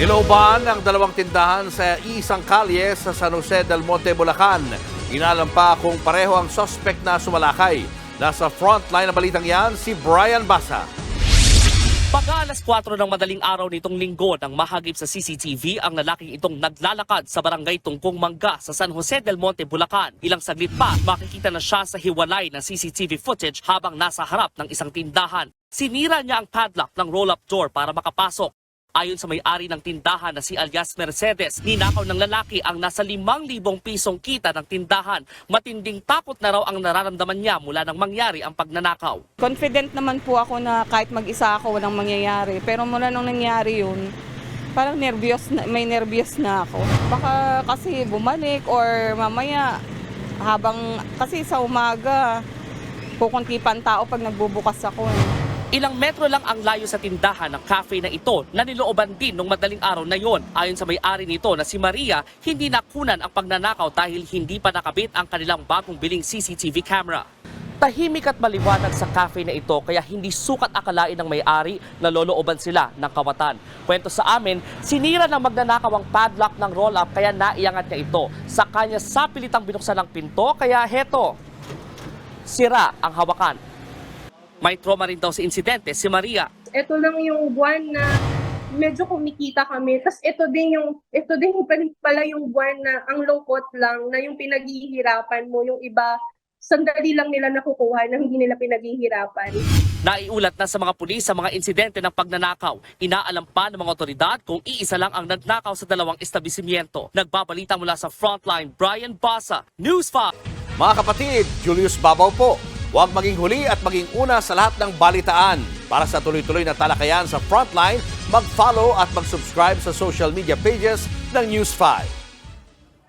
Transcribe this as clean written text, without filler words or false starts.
Nilooban ang dalawang tindahan sa isang kalye sa San Jose del Monte, Bulacan. Inalam pa kung pareho ang suspect na sumalakay. Nasa frontline ng balitang yan si Brian Basa. Pagka alas 4 ng madaling araw nitong linggo nang mahagip sa CCTV ang lalaking itong naglalakad sa barangay Tungkong Mangga sa San Jose del Monte, Bulacan. Ilang saglit pa, makikita na siya sa hiwalay ng CCTV footage habang nasa harap ng isang tindahan. Sinira niya ang padlock ng roll-up door para makapasok. Ayon sa may-ari ng tindahan na si alias Mercedes, ninakaw ng lalaki ang nasa 5,000 pisong kita ng tindahan. Matinding takot na raw ang nararamdaman niya mula nang mangyari ang pagnanakaw. Confident naman po ako na kahit mag-isa ako walang mangyayari. Pero mula nung nangyari yun, parang may nervyos na ako. Baka kasi bumalik or mamaya kasi sa umaga, kukunti pa ang tao pag nagbubukas ako. Ilang metro lang ang layo sa tindahan ng cafe na ito na nilooban din nung madaling araw na yon. Ayon sa may-ari nito na si Maria, hindi nakunan ang pagnanakaw dahil hindi pa nakabit ang kanilang bagong biling CCTV camera. Tahimik at maliwanag sa cafe na ito kaya hindi sukat akalain ng may-ari na lolooban sila ng kawatan. Kwento sa amin, sinira ng magnanakaw ang padlock ng roll-up kaya naiangat niya ito. Sa kanya sapilitang binuksan ang pinto kaya heto, sira ang hawakan. May trauma rin daw sa insidente si Maria. Ito lang yung buwan na medyo kumikita kami. Tapos ito din pala yung buwan na ang lungkot lang na yung pinaghihirapan mo. Yung iba, sandali lang nila nakukuha na hindi nila pinaghihirapan. Naiulat na sa mga pulis sa mga insidente ng pagnanakaw. Inaalam pa ng mga otoridad kung iisa lang ang nagnakaw sa dalawang establishmento. Nagbabalita mula sa Frontline, Brian Basa, News 5. Mga kapatid, Julius Babaw po. Huwag maging huli at maging una sa lahat ng balitaan. Para sa tuloy-tuloy na talakayan sa Frontline, mag-follow at mag-subscribe sa social media pages ng News 5.